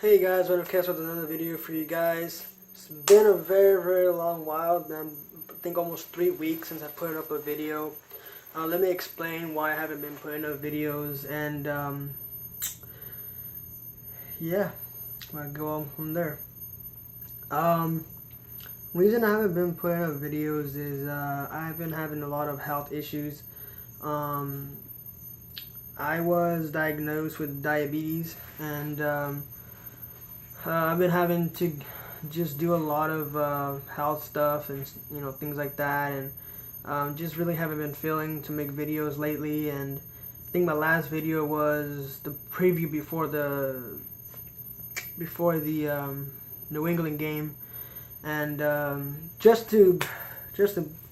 Hey guys, welcome to catch with another video for you guys. It's been a very long while, man. I think almost 3 weeks since I put up a video. Let me explain why I haven't been putting up videos, and yeah, I'll go on from there. Reason I haven't been putting up videos is I've been having a lot of health issues. I was diagnosed with diabetes, and I've been having to just do a lot of health stuff and things like that, and just really haven't been feeling to make videos lately. And I think my last video was the preview before the New England game, and just to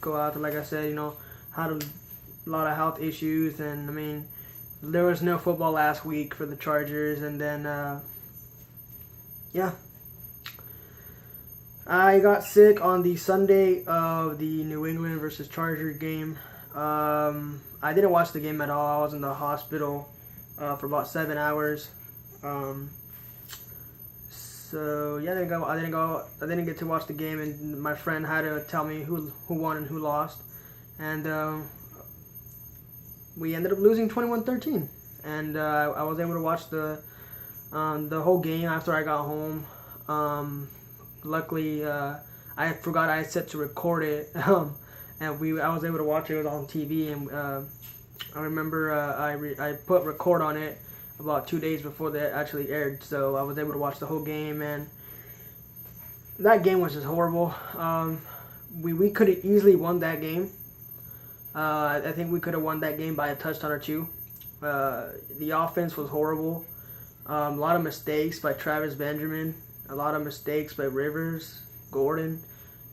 go out there, like I said, had a lot of health issues, and I mean there was no football last week for the Chargers, and then yeah, I got sick on the Sunday of the New England versus Chargers game. I didn't watch the game at all. I was in the hospital for about 7 hours. So yeah, I didn't get to watch the game, and my friend had to tell me who won and who lost, and we ended up losing 21-13. And I was able to watch the whole game after I got home. Luckily, I forgot I had set to record it, and I was able to watch it. It was on TV, and I remember I put record on it about 2 days before they actually aired, so I was able to watch the whole game, and that game was just horrible. We could have easily won that game. I think we could have won that game by a touchdown or two. The offense was horrible. A lot of mistakes by Travis Benjamin. A lot of mistakes by Rivers, Gordon.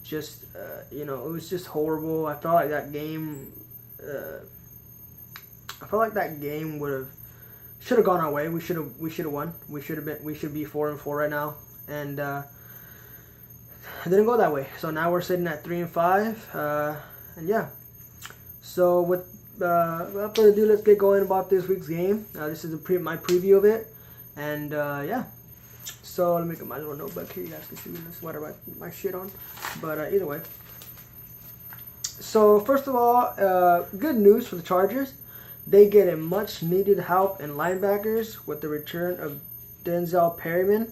Just, it was just horrible. I felt like that game. Should have gone our way. We should have won. We should be 4-4 right now, and it didn't go that way. So now we're sitting at 3-5, and yeah. So without further ado, let's get going about this week's game. This is my preview of it. And yeah, so let me get my little notebook here. You guys can see this sweater my shit on. But either way, so first of all, good news for the Chargers. They get a much needed help in linebackers with the return of Denzel Perryman.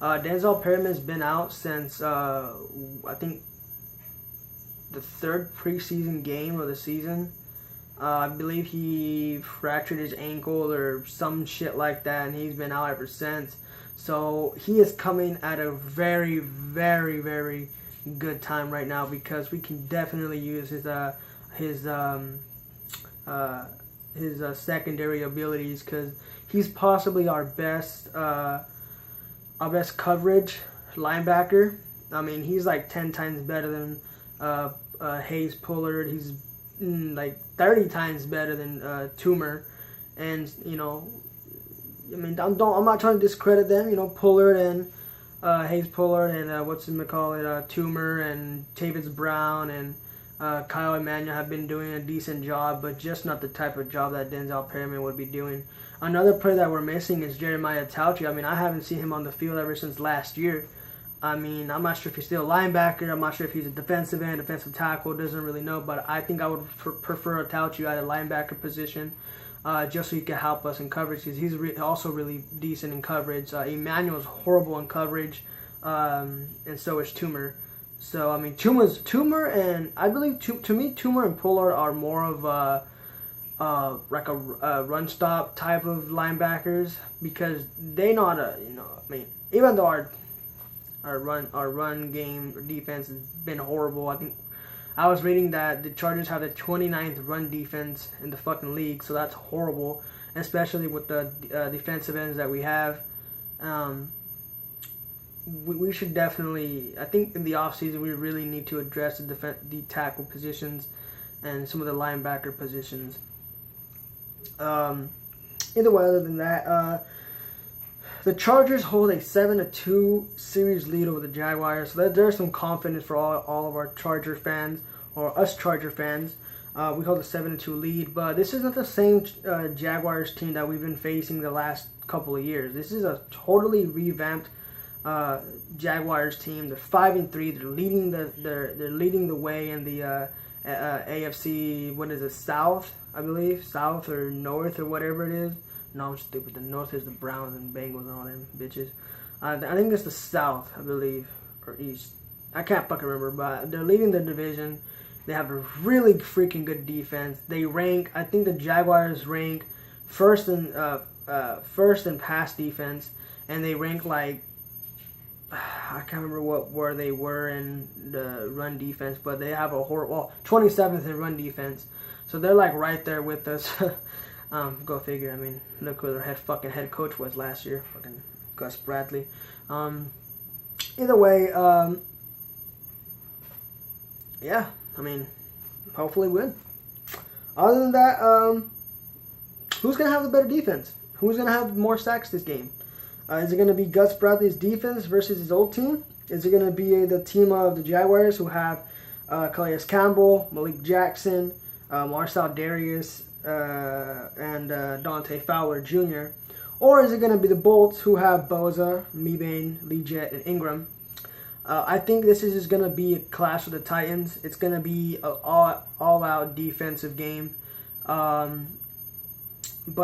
Denzel Perryman's been out since I think the third preseason game of the season. I believe he fractured his ankle or some shit like that, and he's been out ever since. So he is coming at a very good time right now, because we can definitely use his secondary abilities, because he's possibly our best coverage linebacker. I mean, he's like 10 times better than Hayes Pullard. He's like 30 times better than Toomer, and I mean, I'm not trying to discredit them. Pullard and Hayes Pullard and Toomer and Tavis Brown and Kyle Emanuel have been doing a decent job, but just not the type of job that Denzel Perryman would be doing. Another player that we're missing is Jeremiah Tauchi. I mean, I haven't seen him on the field ever since last year. I mean, I'm not sure if he's still a linebacker. I'm not sure if he's a defensive end, defensive tackle. Doesn't really know. But I think I would prefer a Tauchi at a linebacker position, just so he can help us in coverage, because he's also really decent in coverage. Emmanuel's horrible in coverage, and so is Toomer. So I mean, Toomer and I believe to me Toomer and Pullard are more of like a run stop type of linebackers, because they not I mean, even though our run game or defense has been horrible. I think I was reading that the Chargers have the 29th run defense in the fucking league, so that's horrible, especially with the defensive ends that we have. We should definitely, I think in the offseason, we really need to address the tackle positions and some of the linebacker positions. Either way, other than that, the Chargers hold a 7-2 series lead over the Jaguars, so there's some confidence for all of our Charger fans, or us Charger fans. We hold a 7-2 lead, but this is not the same Jaguars team that we've been facing the last couple of years. This is a totally revamped Jaguars team. They're 5-3. They're leading the way in the AFC. What is it? South, I believe, South or North or whatever it is. No, I'm stupid. The North is the Browns and Bengals and all them bitches. I think it's the South, I believe, or East. I can't fucking remember, but they're leading the division. They have a really freaking good defense. They rank, I think the Jaguars rank first in pass defense, and they rank like, I can't remember where they were in the run defense, but they have a 27th in run defense. So they're like right there with us. Go figure. I mean, look who their head coach was last year, fucking Gus Bradley. Either way, yeah. I mean, hopefully win. Other than that, who's going to have the better defense? Who's going to have more sacks this game? Is it going to be Gus Bradley's defense versus his old team? Is it going to be the team of the Jaguars who have Calais Campbell, Malik Jackson, Marcel Darius, and Dante Fowler Jr.? Or is it going to be the Bolts who have Boza, Mebane, Leggett, and Ingram? I think this is just going to be a clash of the Titans. It's going to be an all-out defensive game. But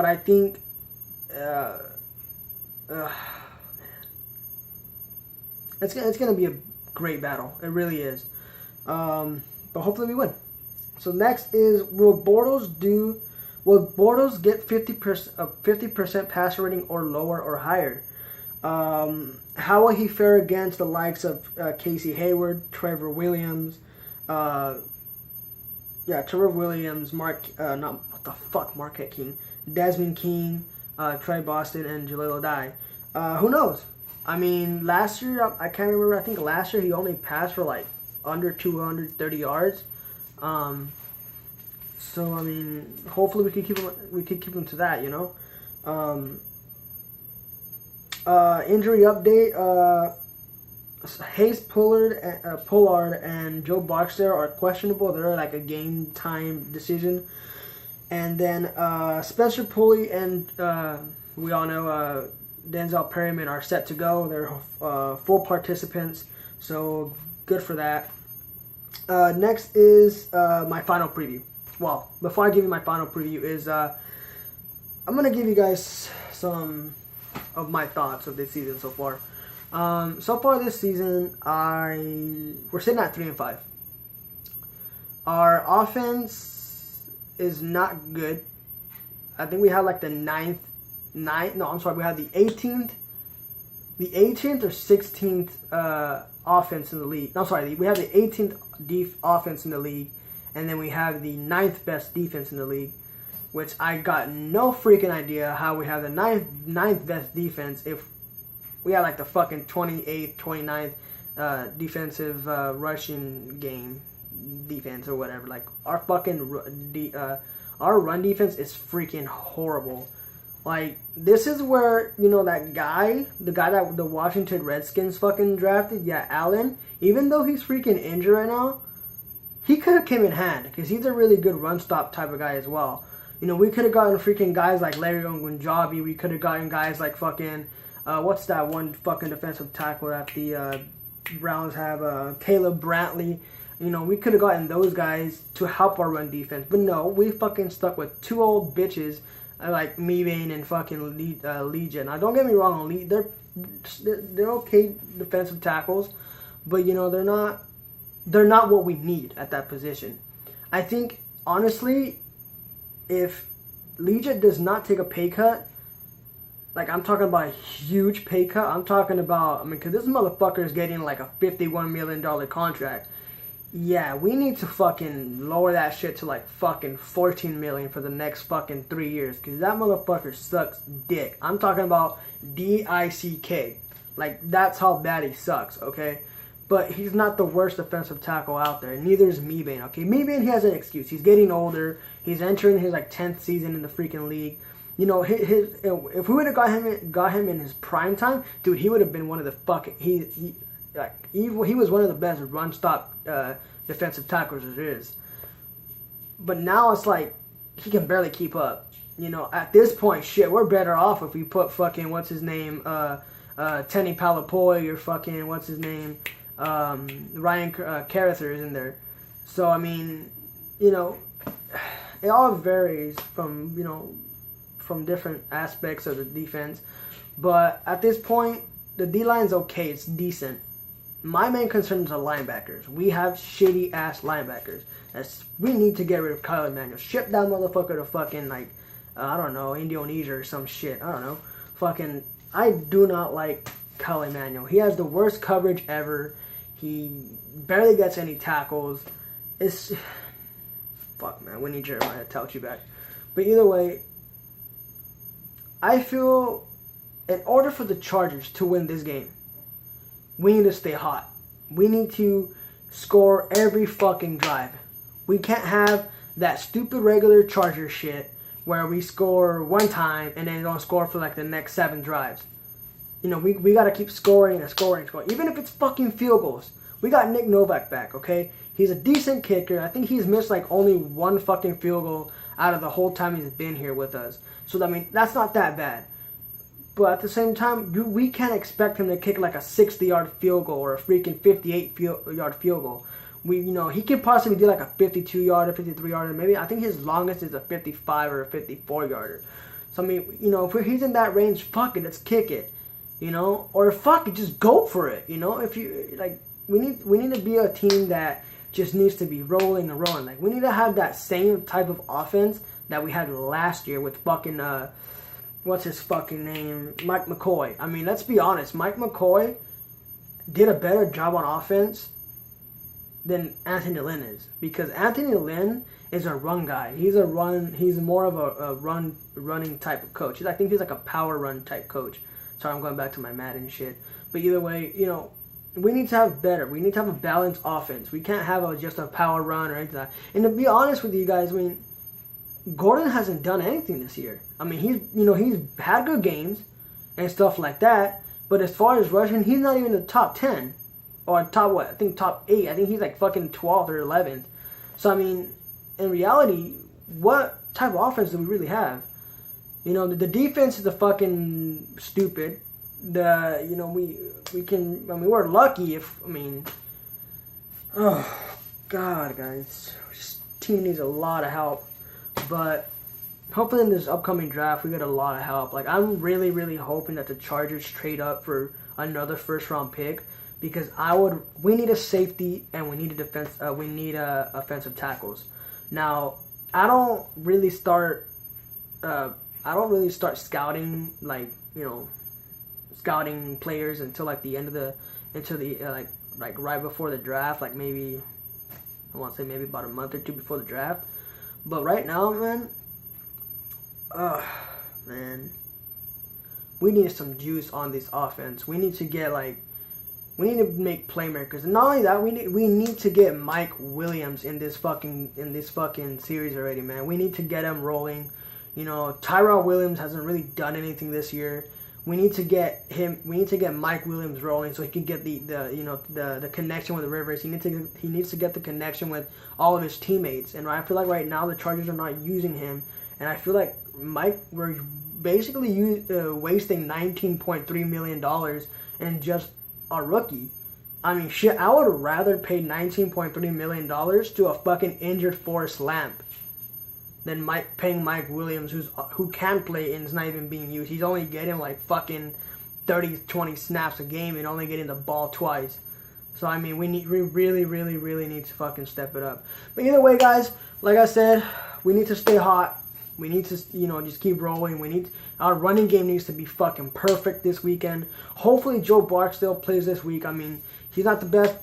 I think... it's going to be a great battle. It really is. But hopefully we win. So next is, will Bortles get 50% passer rating or lower or higher? How will he fare against the likes of Casey Hayward, Trevor Williams, Trevor Williams, Marquette King, Desmond King, Trey Boston, and Jaleel Adai? Who knows? I mean, last year, I can't remember, I think last year he only passed for like under 230 yards. So, I mean, hopefully we could keep him to that, you know? Injury update, Hayes Pullard and Joe Boxer are questionable. They're like a game time decision. And then Spencer Pulley and we all know Denzel Perryman are set to go. They're full participants, so good for that. Next is my final preview. Well, before I give you my final preview is I'm going to give you guys some of my thoughts of this season so far. So far this season, we're sitting at 3-5. Our offense is not good. I think we have like the we have the 18th or 16th offense in the league. No, sorry, we have the 18th offense in the league, and then we have the 9th best defense in the league, which I got no freaking idea how we have the 9th best defense if we have like the fucking 28th, 29th defensive rushing game defense or whatever. Like our fucking our run defense is freaking horrible. Like, this is where, you know, the guy that the Washington Redskins fucking drafted, Allen, even though he's freaking injured right now, he could have came in hand, because he's a really good run-stop type of guy as well. You know, we could have gotten freaking guys like Larry Ogunjobi, we could have gotten guys like fucking, what's that one fucking defensive tackle that the Browns have, Caleb Brantley. You know, we could have gotten those guys to help our run defense, but no, we fucking stuck with two old bitches, like Mebane and fucking Legion. Now, don't get me wrong, they're okay defensive tackles, but you know they're not what we need at that position. I think honestly, if Legion does not take a pay cut, like I'm talking about a huge pay cut, I'm talking about, I mean, because this motherfucker is getting like a $51 million contract. Yeah, we need to fucking lower that shit to like fucking $14 million for the next fucking 3 years, because that motherfucker sucks dick. I'm talking about D-I-C-K. Like, that's how bad he sucks, okay? But he's not the worst defensive tackle out there. Neither is Mebane, okay? Mebane, he has an excuse. He's getting older. He's entering his like 10th season in the freaking league. You know, if we would have got him in his prime time, dude, he would have been one of the fucking he was one of the best run stop defensive tacklers there is. But now it's like he can barely keep up. You know, at this point, shit, we're better off if we put fucking what's his name, Tenny Palapoi or fucking what's his name, Ryan Carruthers in there. So I mean, you know, it all varies from from different aspects of the defense. But at this point, the D-line's okay. It's decent. My main concern is the linebackers. We have shitty ass linebackers. We need to get rid of Kyle Emanuel. Ship that motherfucker to fucking like, I don't know, Indonesia or some shit. I don't know. Fucking, I do not like Kyle Emanuel. He has the worst coverage ever. He barely gets any tackles. It's, fuck man, we need Jeremiah Tauchi back. But either way, I feel in order for the Chargers to win this game, we need to stay hot. We need to score every fucking drive. We can't have that stupid regular Charger shit where we score one time and then don't score for like the next 7 drives. You know, we got to keep scoring and scoring and scoring. Even if it's fucking field goals. We got Nick Novak back, okay? He's a decent kicker. I think he's missed like only 1 fucking field goal out of the whole time he's been here with us. So, I mean, that's not that bad. But at the same time, we can't expect him to kick like a 60-yard field goal or a freaking 58-yard field goal. He could possibly do like a 52-yarder, 53-yarder. Maybe I think his longest is a 55 or a 54-yarder. So I mean, if he's in that range, fuck it, let's kick it. Or fuck it, just go for it. If you like, we need to be a team that just needs to be rolling and rolling. Like we need to have that same type of offense that we had last year with fucking what's his fucking name? Mike McCoy. I mean, let's be honest. Mike McCoy did a better job on offense than Anthony Lynn is. Because Anthony Lynn is a run guy. He's more of a running type of coach. I think he's like a power run type coach. Sorry, I'm going back to my Madden shit. But either way, we need to have better. We need to have a balanced offense. We can't have just a power run or anything like that. And to be honest with you guys, I mean, Gordon hasn't done anything this year. I mean, he's had good games and stuff like that. But as far as rushing, he's not even in the top 10 or top what? I think top 8. I think he's like fucking 12th or 11th. So I mean, in reality, what type of offense do we really have? The defense is a fucking stupid. We're lucky if oh god, guys, this team needs a lot of help. But hopefully in this upcoming draft, we get a lot of help. Like, I'm really, really hoping that the Chargers trade up for another first-round pick because we need a safety and we need a defense. We need offensive tackles. Now, I don't really start scouting scouting players until like the end of like right before the draft. Like maybe I want to say maybe about a month or 2 before the draft. But right now, man, we need some juice on this offense. We need to make playmakers. And not only that, we need to get Mike Williams in this fucking series already, man. We need to get him rolling. Tyrell Williams hasn't really done anything this year. We need to get Mike Williams rolling so he can get the connection with the Rivers. He needs to get the connection with all of his teammates. And I feel like right now the Chargers are not using him. And I feel like we're basically wasting $19.3 million in just a rookie. I mean, shit, I would rather pay $19.3 million to a fucking injured Forrest Lamp than paying Mike Williams, who can play and is not even being used. He's only getting like fucking 30, 20 snaps a game and only getting the ball twice. So I mean, we really, really, really need to fucking step it up. But either way, guys, like I said, we need to stay hot. We need to, just keep rolling. Our running game needs to be fucking perfect this weekend. Hopefully Joe Barksdale plays this week. I mean, he's not the best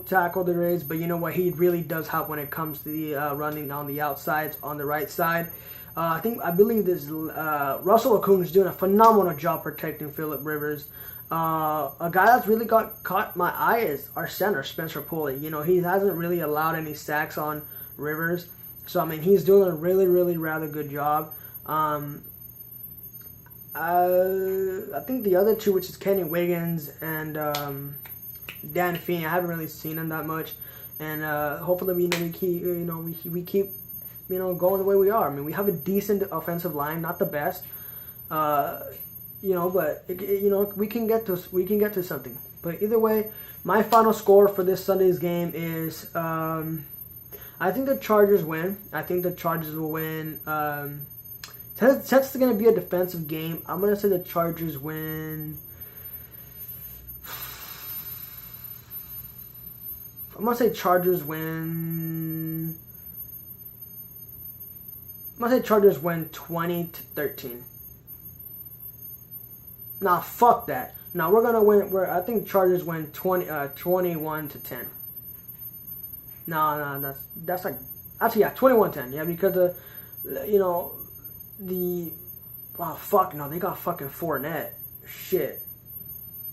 tackle there is, but you know what? He really does help when it comes to the running on the outsides, on the right side. I believe this Russell Okung is doing a phenomenal job protecting Phillip Rivers. A guy that's really caught my eye is our center, Spencer Pulley. He hasn't really allowed any sacks on Rivers. So, I mean, he's doing a really, really rather good job. I think the other two, which is Kenny Wiggins and Dan Feeney, I haven't really seen him that much. And hopefully we keep going the way we are. I mean, we have a decent offensive line, not the best, but we can get to something. But either way, my final score for this Sunday's game is I think the Chargers win. I think the Chargers will win. Since it's going to be a defensive game, I'm going to say the Chargers win. I'm going to say Chargers win. I'm going to say Chargers win 20-13. Nah, fuck that. No, we're going to win. I think Chargers win 21-10. No, that's like, actually, yeah, 21-10. Yeah, because they got fucking Fournette. Shit.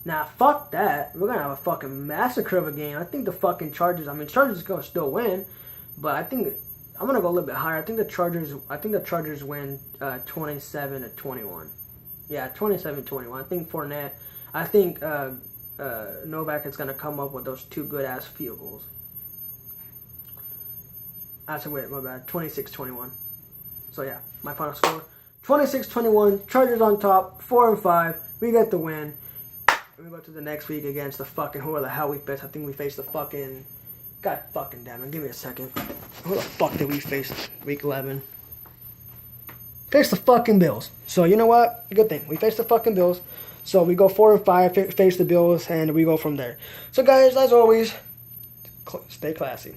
Nah, fuck that. We're gonna have a fucking massacre of a game. I think the fucking Chargers. I mean, Chargers is gonna still win, but I think I'm gonna go a little bit higher. I think the Chargers win 27-21. Yeah, 27-21. I think Fournette. I think Novak is gonna come up with those 2 good ass field goals. Wait, my bad. 26-21. So yeah, my final score: 26-21. Chargers on top. 4-5. We get the win. We go to the next week against the fucking, who the hell we face? I think we face the fucking, god fucking damn it, give me a second. Who the fuck did we face week 11? Face the fucking Bills. So you know what? Good thing. We face the fucking Bills. So we go 4-5, face the Bills, and we go from there. So guys, as always, stay classy.